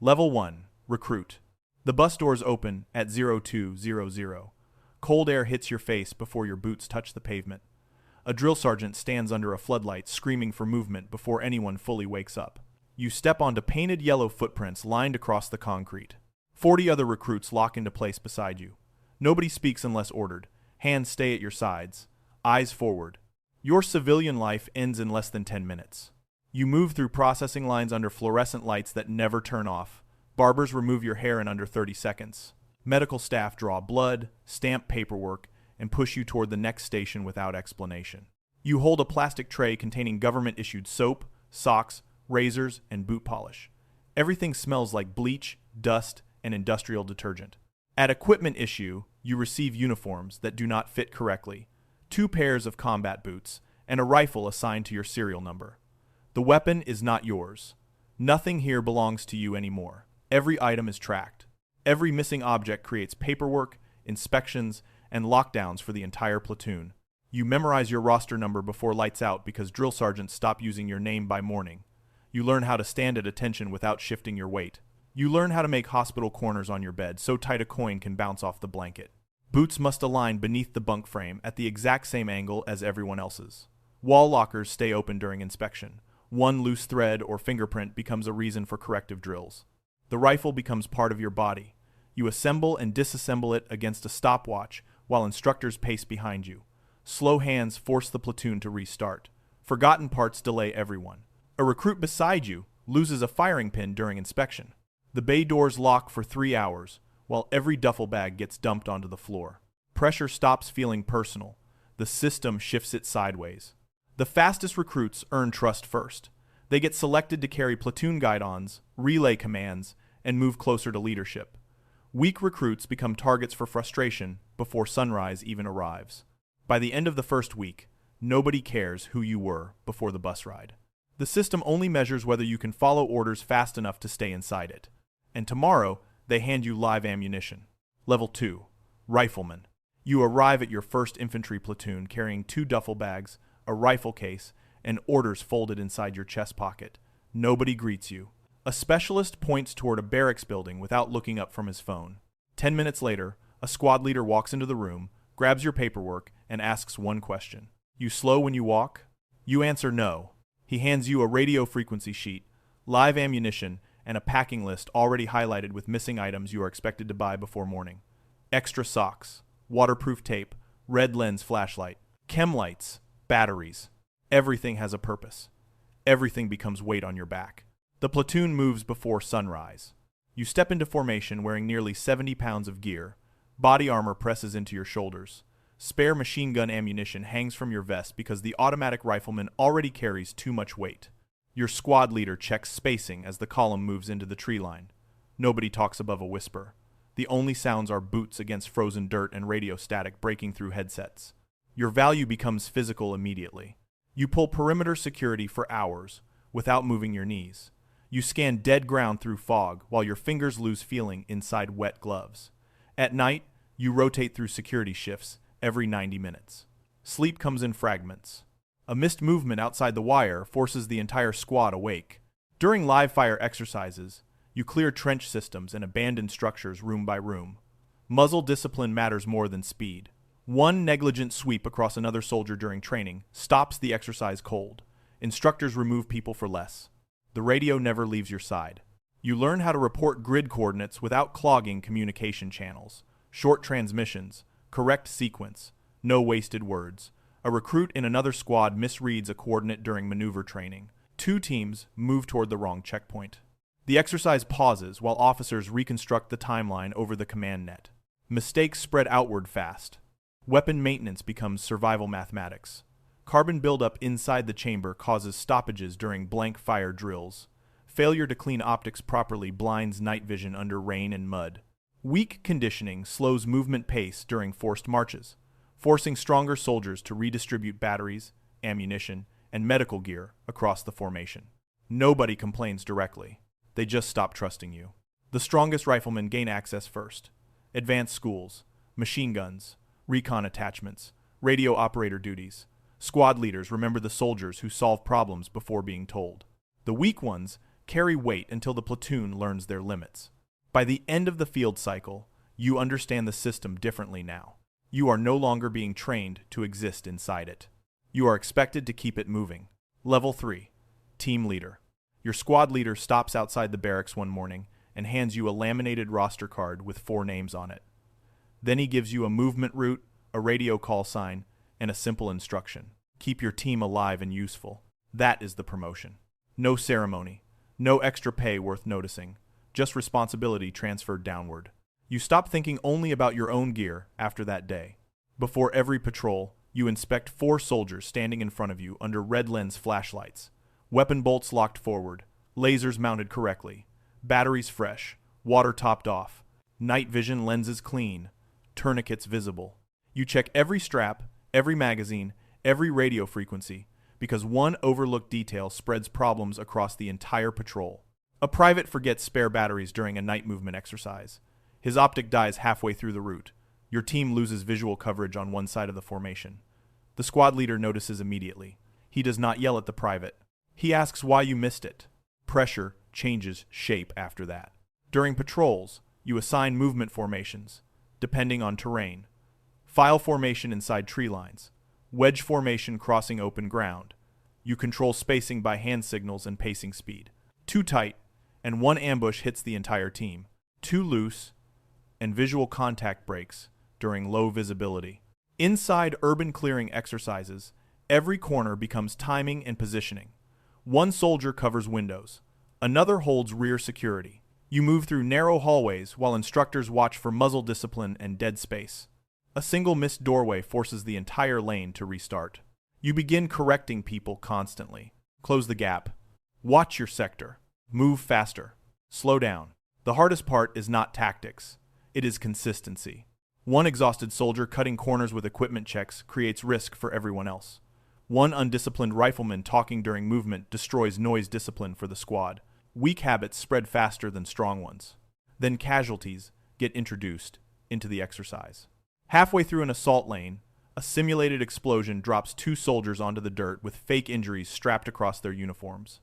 Level 1. Recruit. The bus doors open at 0200. Cold air hits your face before your boots touch the pavement. A drill sergeant stands under a floodlight screaming for movement before anyone fully wakes up. You step onto painted yellow footprints lined across the concrete. 40 other recruits lock into place beside you. Nobody speaks unless ordered. Hands stay at your sides. Eyes forward. Your civilian life ends in less than 10 minutes. You move through processing lines under fluorescent lights that never turn off. Barbers remove your hair in under 30 seconds. Medical staff draw blood, stamp paperwork, and push you toward the next station without explanation. You hold a plastic tray containing government-issued soap, socks, razors, and boot polish. Everything smells like bleach, dust, and industrial detergent. At equipment issue, you receive uniforms that do not fit correctly, 2 pairs of combat boots, and a rifle assigned to your serial number. The weapon is not yours. Nothing here belongs to you anymore. Every item is tracked. Every missing object creates paperwork, inspections, and lockdowns for the entire platoon. You memorize your roster number before lights out because drill sergeants stop using your name by morning. You learn how to stand at attention without shifting your weight. You learn how to make hospital corners on your bed so tight a coin can bounce off the blanket. Boots must align beneath the bunk frame at the exact same angle as everyone else's. Wall lockers stay open during inspection. One loose thread or fingerprint becomes a reason for corrective drills. The rifle becomes part of your body. You assemble and disassemble it against a stopwatch while instructors pace behind you. Slow hands force the platoon to restart. Forgotten parts delay everyone. A recruit beside you loses a firing pin during inspection. The bay doors lock for 3 hours, while every duffel bag gets dumped onto the floor. Pressure stops feeling personal. The system shifts it sideways. The fastest recruits earn trust first. They get selected to carry platoon guidons, relay commands, and move closer to leadership. Weak recruits become targets for frustration before sunrise even arrives. By the end of the first week, nobody cares who you were before the bus ride. The system only measures whether you can follow orders fast enough to stay inside it. And tomorrow, they hand you live ammunition. Level 2. Rifleman. You arrive at your first infantry platoon carrying 2 duffel bags, a rifle case, and orders folded inside your chest pocket. Nobody greets you. A specialist points toward a barracks building without looking up from his phone. 10 minutes later, a squad leader walks into the room, grabs your paperwork, and asks one question. You slow when you walk? You answer no. He hands you a radio frequency sheet, live ammunition, and a packing list already highlighted with missing items you are expected to buy before morning. Extra socks, waterproof tape, red lens flashlight, chem lights, batteries. Everything has a purpose. Everything becomes weight on your back. The platoon moves before sunrise. You step into formation wearing nearly 70 pounds of gear. Body armor presses into your shoulders. Spare machine gun ammunition hangs from your vest because the automatic rifleman already carries too much weight. Your squad leader checks spacing as the column moves into the tree line. Nobody talks above a whisper. The only sounds are boots against frozen dirt and radio static breaking through headsets. Your value becomes physical immediately. You pull perimeter security for hours without moving your knees. You scan dead ground through fog while your fingers lose feeling inside wet gloves. At night, you rotate through security shifts every 90 minutes. Sleep comes in fragments. A missed movement outside the wire forces the entire squad awake. During live-fire exercises, you clear trench systems and abandon structures room by room. Muzzle discipline matters more than speed. One negligent sweep across another soldier during training stops the exercise cold. Instructors remove people for less. The radio never leaves your side. You learn how to report grid coordinates without clogging communication channels. Short transmissions, correct sequence, no wasted words. A recruit in another squad misreads a coordinate during maneuver training. 2 teams move toward the wrong checkpoint. The exercise pauses while officers reconstruct the timeline over the command net. Mistakes spread outward fast. Weapon maintenance becomes survival mathematics. Carbon buildup inside the chamber causes stoppages during blank fire drills. Failure to clean optics properly blinds night vision under rain and mud. Weak conditioning slows movement pace during forced marches, forcing stronger soldiers to redistribute batteries, ammunition, and medical gear across the formation. Nobody complains directly. They just stop trusting you. The strongest riflemen gain access first. Advanced schools, machine guns, recon attachments, radio operator duties. Squad leaders remember the soldiers who solve problems before being told. The weak ones Carry weight until the platoon learns their limits. By the end of the field cycle, you understand the system differently now. You are no longer being trained to exist inside it. You are expected to keep it moving. Level 3. Team Leader. Your squad leader stops outside the barracks one morning and hands you a laminated roster card with 4 names on it. Then he gives you a movement route, a radio call sign, and a simple instruction. Keep your team alive and useful. That is the promotion. No ceremony. No extra pay worth noticing. Just responsibility transferred downward. You stop thinking only about your own gear after that day. Before every patrol, you inspect 4 soldiers standing in front of you under red lens flashlights. Weapon bolts locked forward, lasers mounted correctly, batteries fresh, water topped off, night vision lenses clean, tourniquets visible. You check every strap, every magazine, every radio frequency, because one overlooked detail spreads problems across the entire patrol. A private forgets spare batteries during a night movement exercise. His optic dies halfway through the route. Your team loses visual coverage on one side of the formation. The squad leader notices immediately. He does not yell at the private. He asks why you missed it. Pressure changes shape after that. During patrols, you assign movement formations, depending on terrain. File formation inside tree lines. Wedge formation crossing open ground. You control spacing by hand signals and pacing speed. Too tight, and one ambush hits the entire team. Too loose, and visual contact breaks during low visibility. Inside urban clearing exercises, every corner becomes timing and positioning. One soldier covers windows. Another holds rear security. You move through narrow hallways while instructors watch for muzzle discipline and dead space. A single missed doorway forces the entire lane to restart. You begin correcting people constantly. Close the gap. Watch your sector. Move faster. Slow down. The hardest part is not tactics. It is consistency. One exhausted soldier cutting corners with equipment checks creates risk for everyone else. One undisciplined rifleman talking during movement destroys noise discipline for the squad. Weak habits spread faster than strong ones. Then casualties get introduced into the exercise. Halfway through an assault lane, a simulated explosion drops 2 soldiers onto the dirt with fake injuries strapped across their uniforms.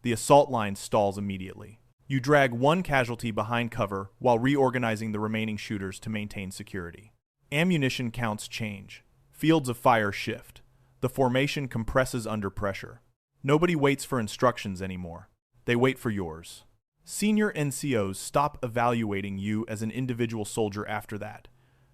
The assault line stalls immediately. You drag one casualty behind cover while reorganizing the remaining shooters to maintain security. Ammunition counts change. Fields of fire shift. The formation compresses under pressure. Nobody waits for instructions anymore. They wait for yours. Senior NCOs stop evaluating you as an individual soldier after that.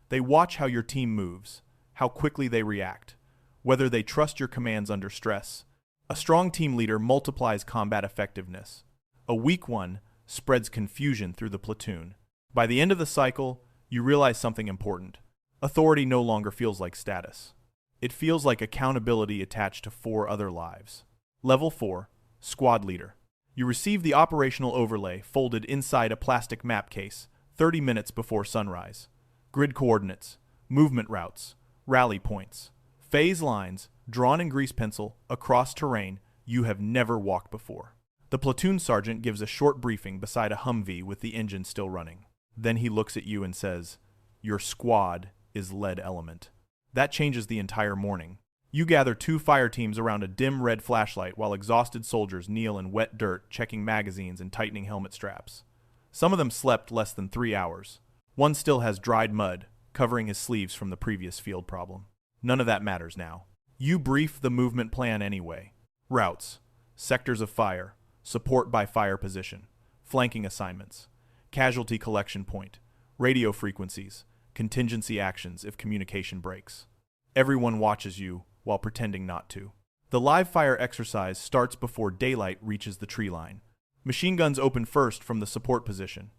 They watch how your team moves, how quickly they react, whether they trust your commands under stress. A strong team leader multiplies combat effectiveness. A weak one spreads confusion through the platoon. By the end of the cycle, you realize something important. Authority no longer feels like status. It feels like accountability attached to 4 other lives. Level 4, Squad Leader. You receive the operational overlay folded inside a plastic map case 30 minutes before sunrise. Grid coordinates, movement routes, rally points, phase lines drawn in grease pencil across terrain you have never walked before. The platoon sergeant gives a short briefing beside a Humvee with the engine still running. Then he looks at you and says, "Your squad is lead element." That changes the entire morning. You gather 2 fire teams around a dim red flashlight while exhausted soldiers kneel in wet dirt checking magazines and tightening helmet straps. Some of them slept less than 3 hours. One still has dried mud covering his sleeves from the previous field problem. None of that matters now. You brief the movement plan anyway. Routes, sectors of fire, support by fire position, flanking assignments, casualty collection point, radio frequencies, contingency actions if communication breaks. Everyone watches you while pretending not to. The live fire exercise starts before daylight reaches the tree line. Machine guns open first from the support position.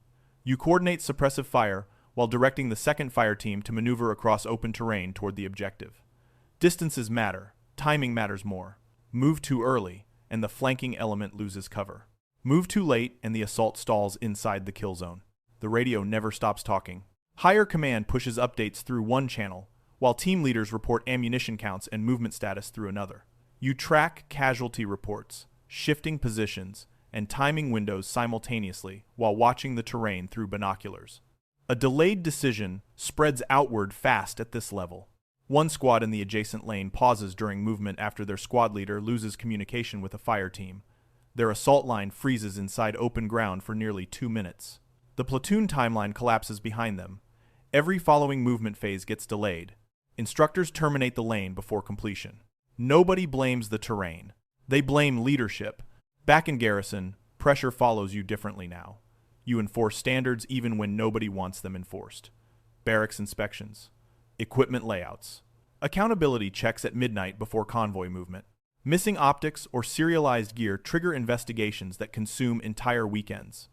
You coordinate suppressive fire while directing the second fire team to maneuver across open terrain toward the objective. Distances matter, timing matters more. Move too early, and the flanking element loses cover. Move too late, and the assault stalls inside the kill zone. The radio never stops talking. Higher command pushes updates through one channel, while team leaders report ammunition counts and movement status through another. You track casualty reports, shifting positions, and timing windows simultaneously while watching the terrain through binoculars. A delayed decision spreads outward fast at this level. One squad in the adjacent lane pauses during movement after their squad leader loses communication with a fire team. Their assault line freezes inside open ground for nearly 2 minutes. The platoon timeline collapses behind them. Every following movement phase gets delayed. Instructors terminate the lane before completion. Nobody blames the terrain. They blame leadership. Back in garrison, pressure follows you differently now. You enforce standards even when nobody wants them enforced. Barracks inspections. Equipment layouts. Accountability checks at midnight before convoy movement. Missing optics or serialized gear trigger investigations that consume entire weekends.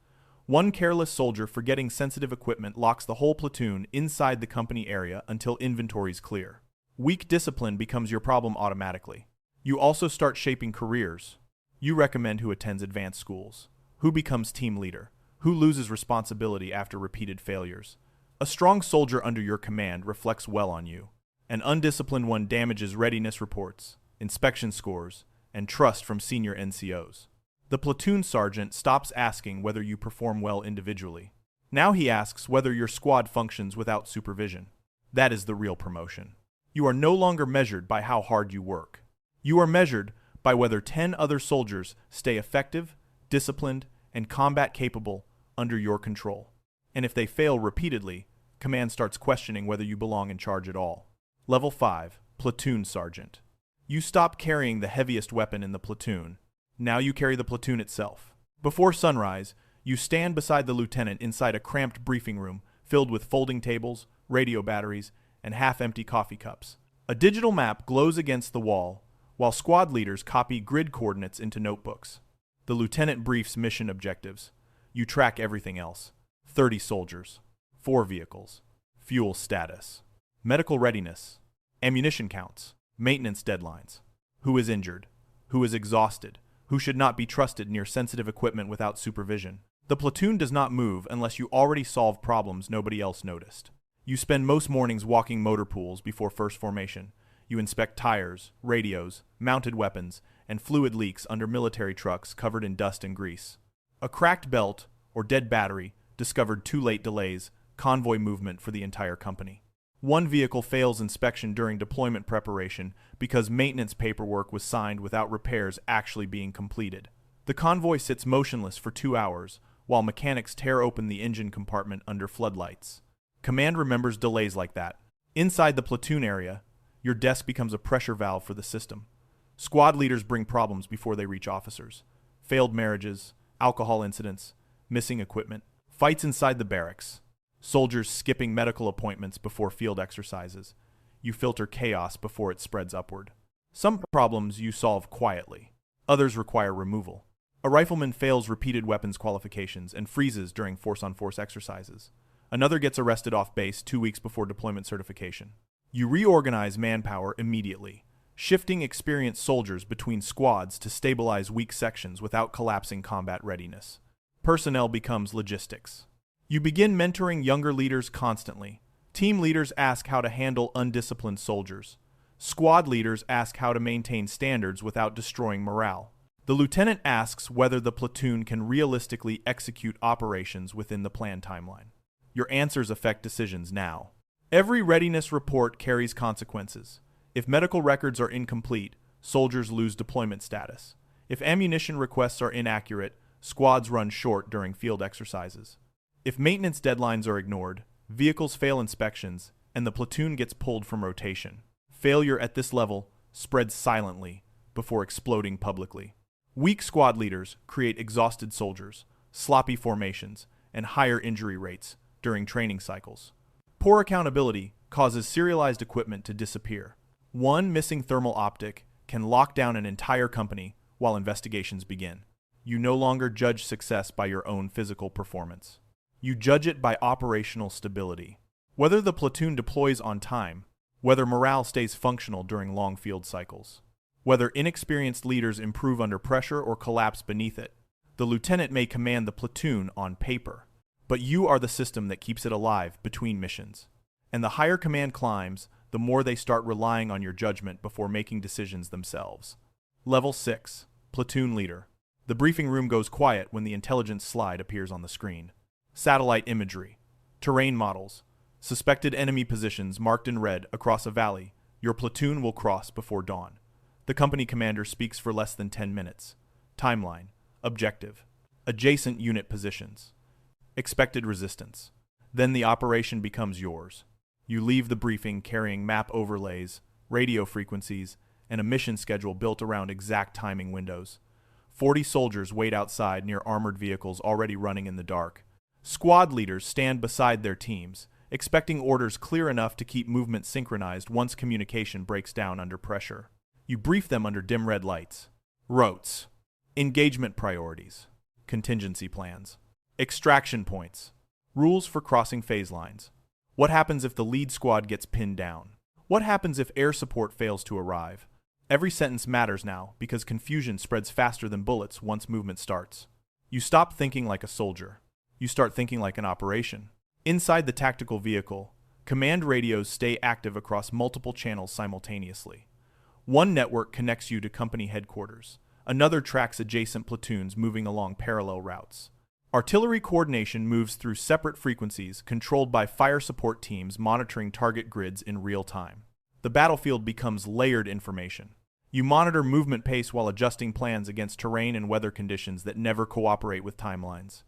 One careless soldier forgetting sensitive equipment locks the whole platoon inside the company area until inventories clear. Weak discipline becomes your problem automatically. You also start shaping careers. You recommend who attends advanced schools, who becomes team leader, who loses responsibility after repeated failures. A strong soldier under your command reflects well on you. An undisciplined one damages readiness reports, inspection scores, and trust from senior NCOs. The platoon sergeant stops asking whether you perform well individually. Now he asks whether your squad functions without supervision. That is the real promotion. You are no longer measured by how hard you work. You are measured by whether 10 other soldiers stay effective, disciplined, and combat capable under your control. And if they fail repeatedly, command starts questioning whether you belong in charge at all. Level 5, Platoon Sergeant. You stop carrying the heaviest weapon in the platoon. Now you carry the platoon itself. Before sunrise, you stand beside the lieutenant inside a cramped briefing room filled with folding tables, radio batteries, and half-empty coffee cups. A digital map glows against the wall, while squad leaders copy grid coordinates into notebooks. The lieutenant briefs mission objectives. You track everything else. 30 soldiers, 4 vehicles, fuel status, medical readiness, ammunition counts, maintenance deadlines, who is injured, who is exhausted, who should not be trusted near sensitive equipment without supervision. The platoon does not move unless you already solve problems nobody else noticed. You spend most mornings walking motor pools before first formation. You inspect tires, radios, mounted weapons, and fluid leaks under military trucks covered in dust and grease. A cracked belt or dead battery discovered too late delays convoy movement for the entire company. One vehicle fails inspection during deployment preparation because maintenance paperwork was signed without repairs actually being completed. The convoy sits motionless for 2 hours while mechanics tear open the engine compartment under floodlights. Command remembers delays like that. Inside the platoon area, your desk becomes a pressure valve for the system. Squad leaders bring problems before they reach officers. Failed marriages, alcohol incidents, missing equipment, fights inside the barracks, soldiers skipping medical appointments before field exercises. You filter chaos before it spreads upward. Some problems you solve quietly. Others require removal. A rifleman fails repeated weapons qualifications and freezes during force-on-force exercises. Another gets arrested off base 2 weeks before deployment certification. You reorganize manpower immediately, shifting experienced soldiers between squads to stabilize weak sections without collapsing combat readiness. Personnel becomes logistics. You begin mentoring younger leaders constantly. Team leaders ask how to handle undisciplined soldiers. Squad leaders ask how to maintain standards without destroying morale. The lieutenant asks whether the platoon can realistically execute operations within the planned timeline. Your answers affect decisions now. Every readiness report carries consequences. If medical records are incomplete, soldiers lose deployment status. If ammunition requests are inaccurate, squads run short during field exercises. If maintenance deadlines are ignored, vehicles fail inspections, and the platoon gets pulled from rotation. Failure at this level spreads silently before exploding publicly. Weak squad leaders create exhausted soldiers, sloppy formations, and higher injury rates during training cycles. Poor accountability causes serialized equipment to disappear. One missing thermal optic can lock down an entire company while investigations begin. You no longer judge success by your own physical performance. You judge it by operational stability. Whether the platoon deploys on time, whether morale stays functional during long field cycles, whether inexperienced leaders improve under pressure or collapse beneath it, the lieutenant may command the platoon on paper, but you are the system that keeps it alive between missions. And the higher command climbs, the more they start relying on your judgment before making decisions themselves. Level 6, Platoon Leader. The briefing room goes quiet when the intelligence slide appears on the screen. Satellite imagery, terrain models, suspected enemy positions marked in red across a valley your platoon will cross before dawn. The company commander speaks for less than 10 minutes. Timeline, Objective. Adjacent unit positions. Expected resistance. Then the operation becomes yours. You leave the briefing carrying map overlays, radio frequencies, and a mission schedule built around exact timing windows. 40 soldiers wait outside near armored vehicles already running in the dark. Squad leaders stand beside their teams, expecting orders clear enough to keep movement synchronized once communication breaks down under pressure. You brief them under dim red lights. ROTES. Engagement priorities. Contingency plans. Extraction points. Rules for crossing phase lines. What happens if the lead squad gets pinned down? What happens if air support fails to arrive? Every sentence matters now because confusion spreads faster than bullets once movement starts. You stop thinking like a soldier. You start thinking like an operation. Inside the tactical vehicle, command radios stay active across multiple channels simultaneously. One network connects you to company headquarters. Another tracks adjacent platoons moving along parallel routes. Artillery coordination moves through separate frequencies controlled by fire support teams monitoring target grids in real time. The battlefield becomes layered information. You monitor movement pace while adjusting plans against terrain and weather conditions that never cooperate with timelines.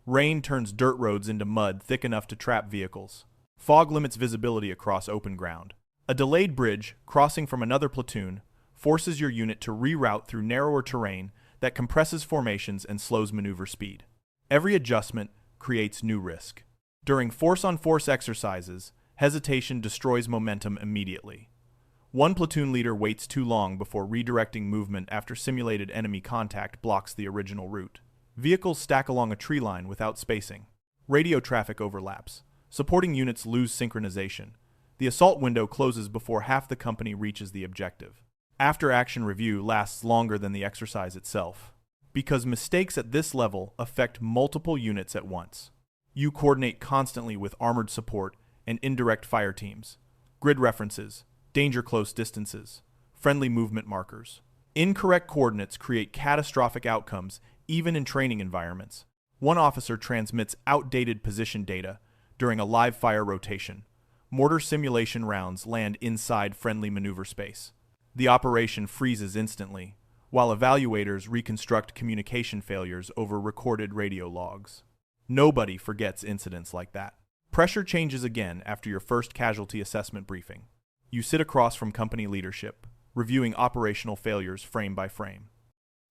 Rain turns dirt roads into mud thick enough to trap vehicles. Fog limits visibility across open ground. A delayed bridge, crossing from another platoon, forces your unit to reroute through narrower terrain that compresses formations and slows maneuver speed. Every adjustment creates new risk. During force-on-force exercises, hesitation destroys momentum immediately. One platoon leader waits too long before redirecting movement after simulated enemy contact blocks the original route. Vehicles stack along a tree line without spacing. Radio traffic overlaps. Supporting units lose synchronization. The assault window closes before half the company reaches the objective. After-action review lasts longer than the exercise itself, because mistakes at this level affect multiple units at once. You coordinate constantly with armored support and indirect fire teams. Grid references, danger close distances, friendly movement markers. Incorrect coordinates create catastrophic outcomes even in training environments. One officer transmits outdated position data during a live fire rotation. Mortar simulation rounds land inside friendly maneuver space. The operation freezes instantly, while evaluators reconstruct communication failures over recorded radio logs. Nobody forgets incidents like that. Pressure changes again after your first casualty assessment briefing. You sit across from company leadership, reviewing operational failures frame by frame.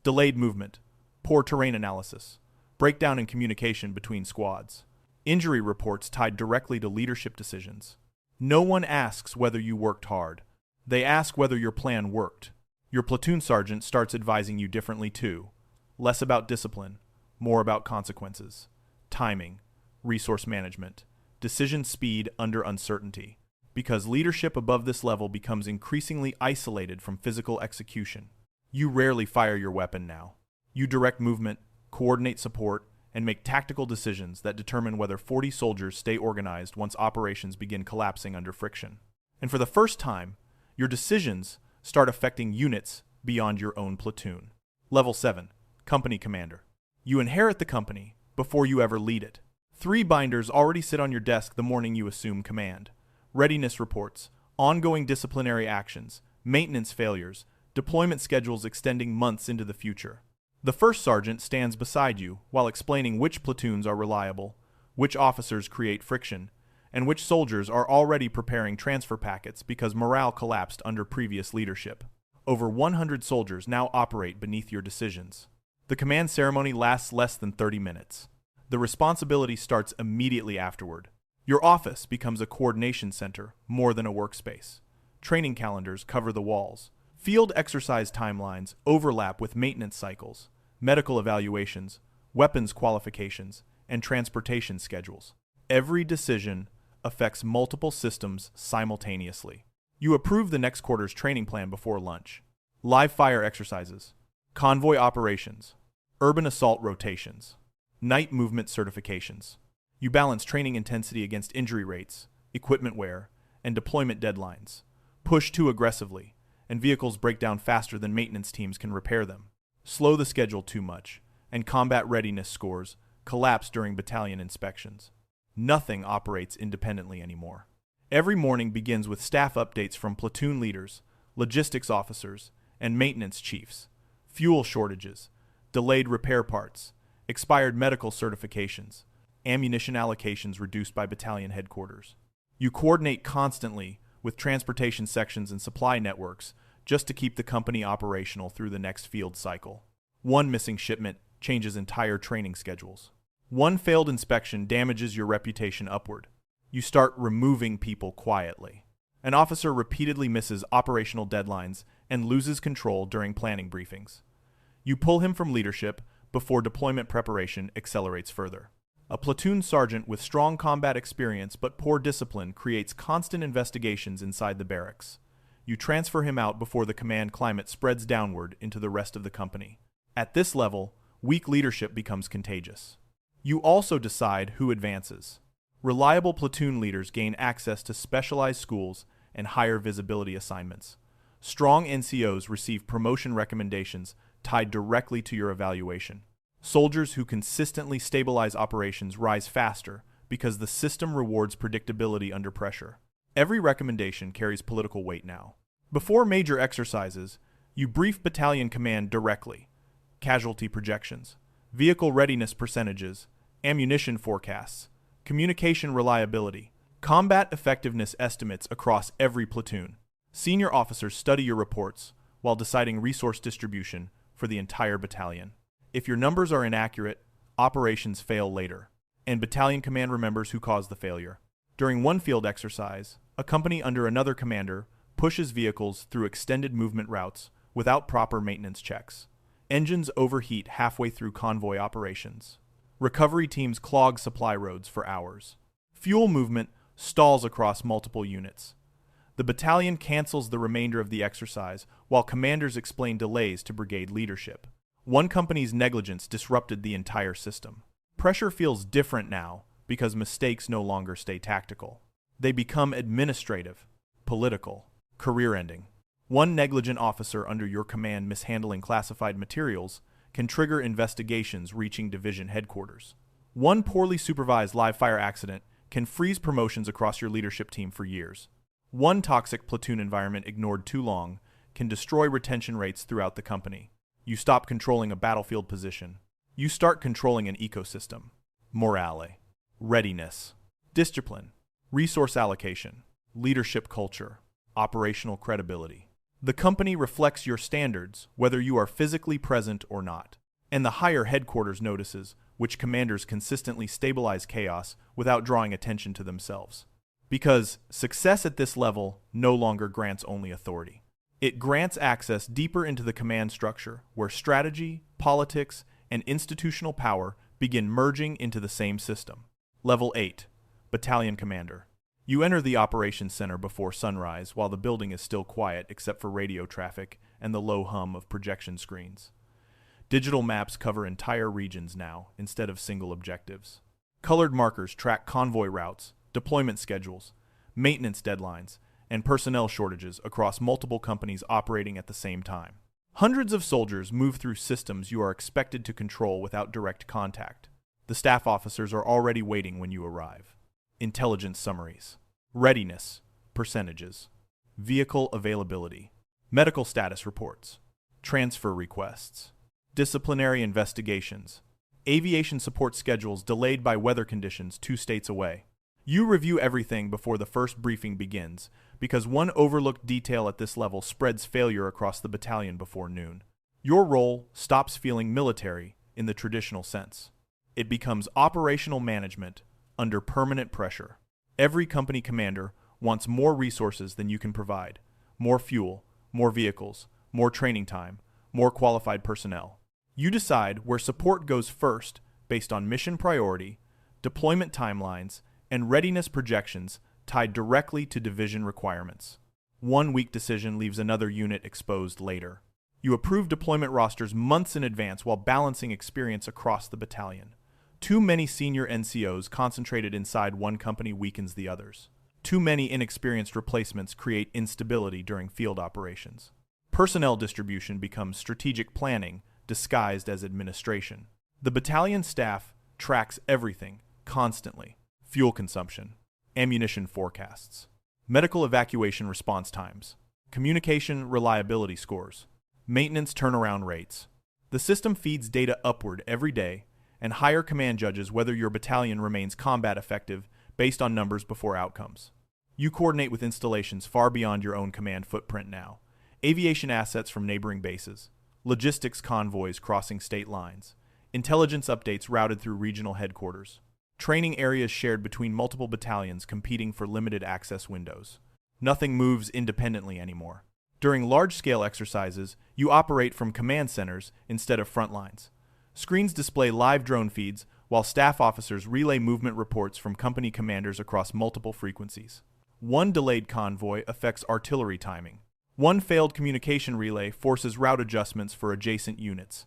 Delayed movement, poor terrain analysis, breakdown in communication between squads. Injury reports tied directly to leadership decisions. No one asks whether you worked hard. They ask whether your plan worked. Your platoon sergeant starts advising you differently too. Less about discipline, more about consequences. Timing, resource management, decision speed under uncertainty. Because leadership above this level becomes increasingly isolated from physical execution. You rarely fire your weapon now. You direct movement, coordinate support, and make tactical decisions that determine whether 40 soldiers stay organized once operations begin collapsing under friction. And for the first time, your decisions start affecting units beyond your own platoon. Level 7. Company Commander. You inherit the company before you ever lead it. 3 binders already sit on your desk the morning you assume command. Readiness reports, ongoing disciplinary actions, maintenance failures, deployment schedules extending months into the future. The first sergeant stands beside you while explaining which platoons are reliable, which officers create friction, and which soldiers are already preparing transfer packets because morale collapsed under previous leadership. Over 100 soldiers now operate beneath your decisions. The command ceremony lasts less than 30 minutes. The responsibility starts immediately afterward. Your office becomes a coordination center more than a workspace. Training calendars cover the walls. Field exercise timelines overlap with maintenance cycles, medical evaluations, weapons qualifications, and transportation schedules. Every decision affects multiple systems simultaneously. You approve the next quarter's training plan before lunch. Live fire exercises, convoy operations, urban assault rotations, night movement certifications. You balance training intensity against injury rates, equipment wear, and deployment deadlines. Push too aggressively, and vehicles break down faster than maintenance teams can repair them. Slow the schedule too much, and combat readiness scores collapse during battalion inspections. Nothing operates independently anymore. Every morning begins with staff updates from platoon leaders, logistics officers, and maintenance chiefs. Fuel shortages, delayed repair parts, expired medical certifications, ammunition allocations reduced by battalion headquarters. You coordinate constantly with transportation sections and supply networks just to keep the company operational through the next field cycle. One missing shipment changes entire training schedules. One failed inspection damages your reputation upward. You start removing people quietly. An officer repeatedly misses operational deadlines and loses control during planning briefings. You pull him from leadership before deployment preparation accelerates further. A platoon sergeant with strong combat experience but poor discipline creates constant investigations inside the barracks. You transfer him out before the command climate spreads downward into the rest of the company. At this level, weak leadership becomes contagious. You also decide who advances. Reliable platoon leaders gain access to specialized schools and higher visibility assignments. Strong NCOs receive promotion recommendations tied directly to your evaluation. Soldiers who consistently stabilize operations rise faster because the system rewards predictability under pressure. Every recommendation carries political weight now. Before major exercises, you brief battalion command directly. Casualty projections, vehicle readiness percentages, ammunition forecasts, communication reliability, combat effectiveness estimates across every platoon. Senior officers study your reports while deciding resource distribution for the entire battalion. If your numbers are inaccurate, operations fail later, and battalion command remembers who caused the failure. During one field exercise, a company under another commander pushes vehicles through extended movement routes without proper maintenance checks. Engines overheat halfway through convoy operations. Recovery teams clog supply roads for hours. Fuel movement stalls across multiple units. The battalion cancels the remainder of the exercise while commanders explain delays to brigade leadership. One company's negligence disrupted the entire system. Pressure feels different now because mistakes no longer stay tactical. They become administrative, political, career-ending. One negligent officer under your command mishandling classified materials can trigger investigations reaching division headquarters. One poorly supervised live-fire accident can freeze promotions across your leadership team for years. One toxic platoon environment ignored too long can destroy retention rates throughout the company. You stop controlling a battlefield position. You start controlling an ecosystem. Morale, readiness, discipline, resource allocation, leadership culture, operational credibility. The company reflects your standards whether you are physically present or not. And the higher headquarters notices which commanders consistently stabilize chaos without drawing attention to themselves. Because success at this level no longer grants only authority. It grants access deeper into the command structure, where strategy, politics, and institutional power begin merging into the same system. Level 8. Battalion Commander. You enter the operations center before sunrise while the building is still quiet except for radio traffic and the low hum of projection screens. Digital maps cover entire regions now instead of single objectives. Colored markers track convoy routes, deployment schedules, maintenance deadlines, and personnel shortages across multiple companies operating at the same time. Hundreds of soldiers move through systems you are expected to control without direct contact. The staff officers are already waiting when you arrive. Intelligence summaries. Readiness. Percentages. Vehicle availability. Medical status reports. Transfer requests. Disciplinary investigations. Aviation support schedules delayed by weather conditions 2 states away. You review everything before the first briefing begins, because one overlooked detail at this level spreads failure across the battalion before noon. Your role stops feeling military in the traditional sense. It becomes operational management under permanent pressure. Every company commander wants more resources than you can provide. More fuel, more vehicles, more training time, more qualified personnel. You decide where support goes first based on mission priority, deployment timelines, and readiness projections tied directly to division requirements. One weak decision leaves another unit exposed later. You approve deployment rosters months in advance while balancing experience across the battalion. Too many senior NCOs concentrated inside one company weakens the others. Too many inexperienced replacements create instability during field operations. Personnel distribution becomes strategic planning disguised as administration. The battalion staff tracks everything constantly. Fuel consumption, ammunition forecasts, medical evacuation response times, communication reliability scores, maintenance turnaround rates, The system feeds data upward every day, and higher command judges whether your battalion remains combat effective based on numbers before outcomes. You coordinate with installations far beyond your own command footprint now. Aviation assets from neighboring bases, logistics convoys crossing state lines, intelligence updates routed through regional headquarters, training areas shared between multiple battalions competing for limited access windows. Nothing moves independently anymore. During large-scale exercises, you operate from command centers instead of front lines. Screens display live drone feeds, while staff officers relay movement reports from company commanders across multiple frequencies. One delayed convoy affects artillery timing. One failed communication relay forces route adjustments for adjacent units.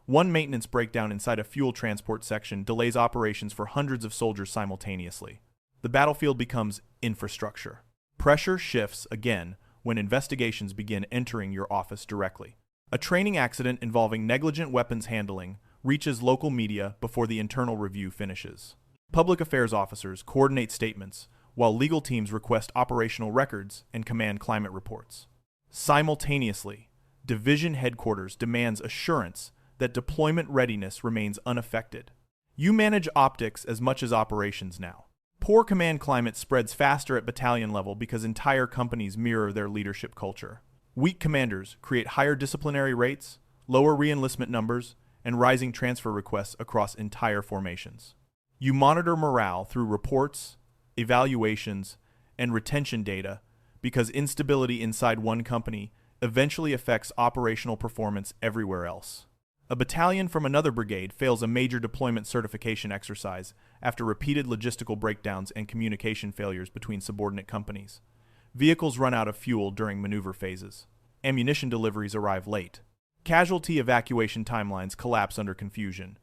One maintenance breakdown inside a fuel transport section delays operations for hundreds of soldiers simultaneously. The battlefield becomes infrastructure. Pressure shifts again when investigations begin entering your office directly. A training accident involving negligent weapons handling reaches local media before the internal review finishes. Public affairs officers coordinate statements, while legal teams request operational records and command climate reports. Simultaneously, division headquarters demands assurance that deployment readiness remains unaffected. You manage optics as much as operations now. Poor command climate spreads faster at battalion level because entire companies mirror their leadership culture. Weak commanders create higher disciplinary rates, lower re-enlistment numbers, and rising transfer requests across entire formations. You monitor morale through reports, evaluations, and retention data because instability inside one company eventually affects operational performance everywhere else. A battalion from another brigade fails a major deployment certification exercise after repeated logistical breakdowns and communication failures between subordinate companies. Vehicles run out of fuel during maneuver phases. Ammunition deliveries arrive late. Casualty evacuation timelines collapse under confusion.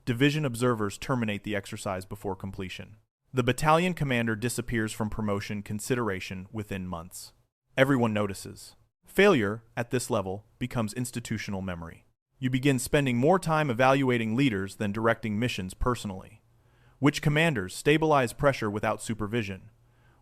Division observers terminate the exercise before completion. The battalion commander disappears from promotion consideration within months. Everyone notices. Failure, at this level, becomes institutional memory. You begin spending more time evaluating leaders than directing missions personally. Which commanders stabilize pressure without supervision?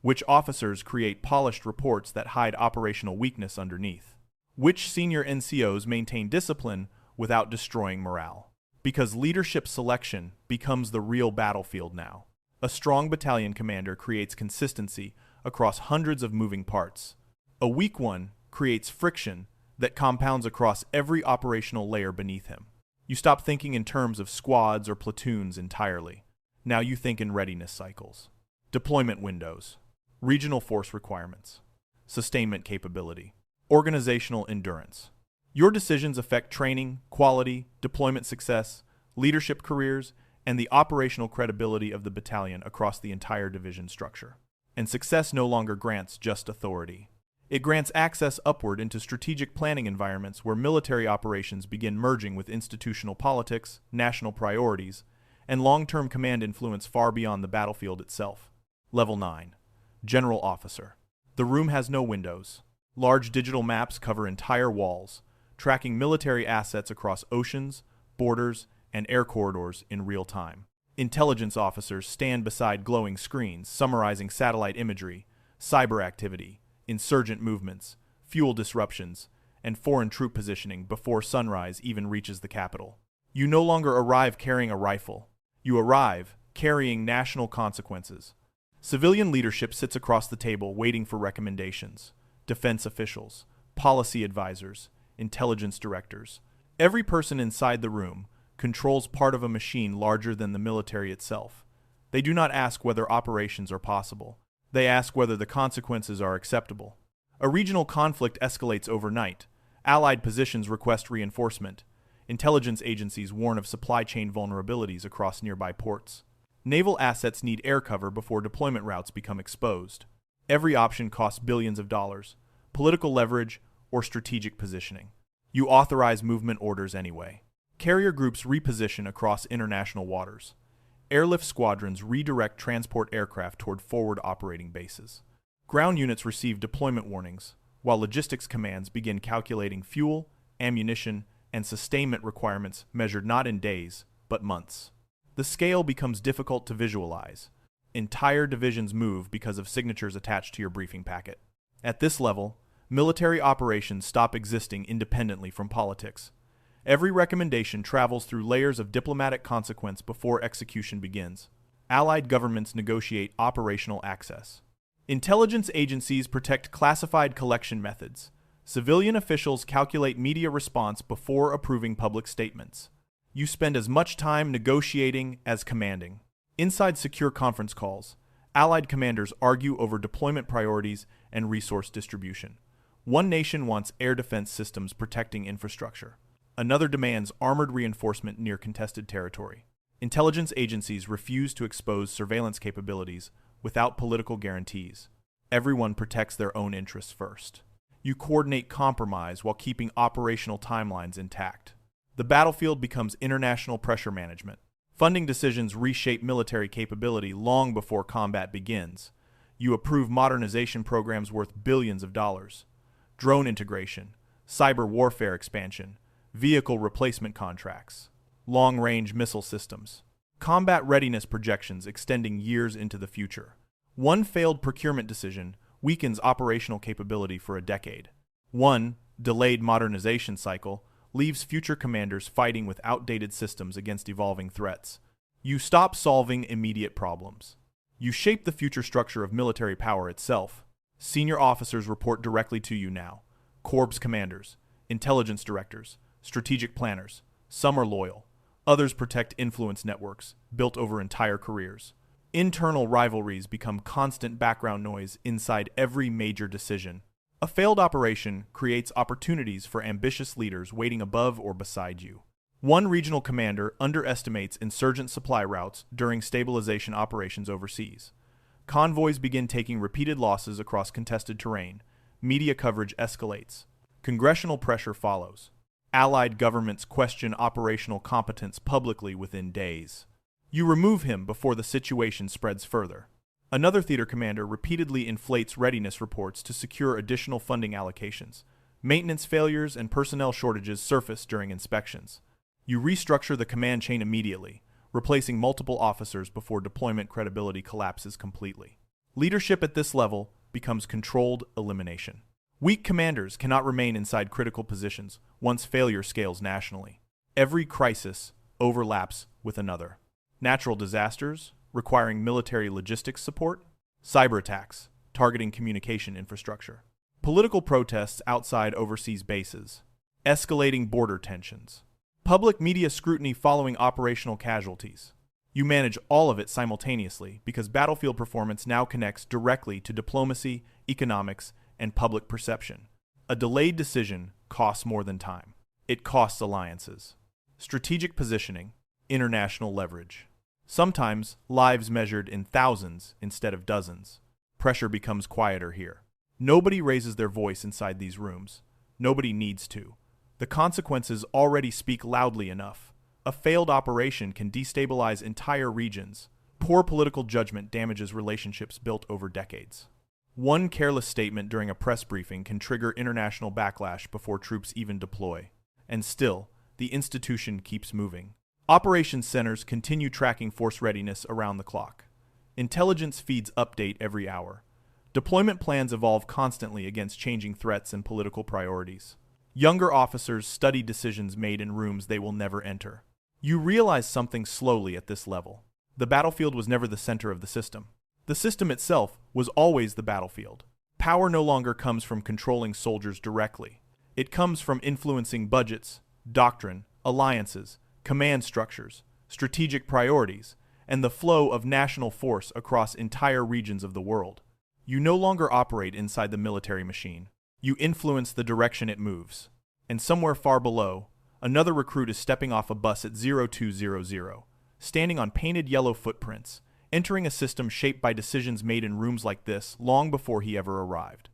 Which officers create polished reports that hide operational weakness underneath? Which senior NCOs maintain discipline without destroying morale? Because leadership selection becomes the real battlefield now. A strong battalion commander creates consistency across hundreds of moving parts. A weak one creates friction that compounds across every operational layer beneath him. You stop thinking in terms of squads or platoons entirely. Now you think in readiness cycles. Deployment windows, regional force requirements, sustainment capability, organizational endurance. Your decisions affect training, quality, deployment success, leadership careers, and the operational credibility of the battalion across the entire division structure. And success no longer grants just authority. It grants access upward into strategic planning environments where military operations begin merging with institutional politics, national priorities, and long-term command influence far beyond the battlefield itself. Level 9. General Officer. The room has no windows. Large digital maps cover entire walls, tracking military assets across oceans, borders, and air corridors in real time. Intelligence officers stand beside glowing screens summarizing satellite imagery, cyber activity, insurgent movements, fuel disruptions, and foreign troop positioning before sunrise even reaches the capital. You no longer arrive carrying a rifle. You arrive carrying national consequences. Civilian leadership sits across the table waiting for recommendations. Defense officials, policy advisors, intelligence directors. Every person inside the room controls part of a machine larger than the military itself. They do not ask whether operations are possible. They ask whether the consequences are acceptable. A regional conflict escalates overnight. Allied positions request reinforcement. Intelligence agencies warn of supply chain vulnerabilities across nearby ports. Naval assets need air cover before deployment routes become exposed. Every option costs billions of dollars, political leverage, or strategic positioning. You authorize movement orders anyway. Carrier groups reposition across international waters. Airlift squadrons redirect transport aircraft toward forward operating bases. Ground units receive deployment warnings, while logistics commands begin calculating fuel, ammunition, and sustainment requirements measured not in days, but months. The scale becomes difficult to visualize. Entire divisions move because of signatures attached to your briefing packet. At this level, military operations stop existing independently from politics. Every recommendation travels through layers of diplomatic consequence before execution begins. Allied governments negotiate operational access. Intelligence agencies protect classified collection methods. Civilian officials calculate media response before approving public statements. You spend as much time negotiating as commanding. Inside secure conference calls, Allied commanders argue over deployment priorities and resource distribution. One nation wants air defense systems protecting infrastructure. Another demands armored reinforcement near contested territory. Intelligence agencies refuse to expose surveillance capabilities without political guarantees. Everyone protects their own interests first. You coordinate compromise while keeping operational timelines intact. The battlefield becomes international pressure management. Funding decisions reshape military capability long before combat begins. You approve modernization programs worth billions of dollars. Drone integration, cyber warfare expansion, vehicle replacement contracts, long-range missile systems, combat readiness projections extending years into the future. One failed procurement decision weakens operational capability for a decade. One delayed modernization cycle leaves future commanders fighting with outdated systems against evolving threats. You stop solving immediate problems. You shape the future structure of military power itself. Senior officers report directly to you now. Corps commanders, intelligence directors, strategic planners. Some are loyal. Others protect influence networks, built over entire careers. Internal rivalries become constant background noise inside every major decision. A failed operation creates opportunities for ambitious leaders waiting above or beside you. One regional commander underestimates insurgent supply routes during stabilization operations overseas. Convoys begin taking repeated losses across contested terrain. Media coverage escalates. Congressional pressure follows. Allied governments question operational competence publicly within days. You remove him before the situation spreads further. Another theater commander repeatedly inflates readiness reports to secure additional funding allocations. Maintenance failures and personnel shortages surface during inspections. You restructure the command chain immediately, replacing multiple officers before deployment credibility collapses completely. Leadership at this level becomes controlled elimination. Weak commanders cannot remain inside critical positions once failure scales nationally. Every crisis overlaps with another. Natural disasters, requiring military logistics support, cyber attacks, targeting communication infrastructure, political protests outside overseas bases, escalating border tensions, public media scrutiny following operational casualties. You manage all of it simultaneously because battlefield performance now connects directly to diplomacy, economics, and public perception. A delayed decision costs more than time. It costs alliances, strategic positioning, international leverage. Sometimes lives measured in thousands instead of dozens. Pressure becomes quieter here. Nobody raises their voice inside these rooms. Nobody needs to. The consequences already speak loudly enough. A failed operation can destabilize entire regions. Poor political judgment damages relationships built over decades. One careless statement during a press briefing can trigger international backlash before troops even deploy. And still, the institution keeps moving. Operations centers continue tracking force readiness around the clock. Intelligence feeds update every hour. Deployment plans evolve constantly against changing threats and political priorities. Younger officers study decisions made in rooms they will never enter. You realize something slowly at this level. The battlefield was never the center of the system. The system itself was always the battlefield. Power no longer comes from controlling soldiers directly. It comes from influencing budgets, doctrine, alliances, command structures, strategic priorities, and the flow of national force across entire regions of the world. You no longer operate inside the military machine. You influence the direction it moves. And somewhere far below, another recruit is stepping off a bus at 0200, standing on painted yellow footprints, entering a system shaped by decisions made in rooms like this long before he ever arrived.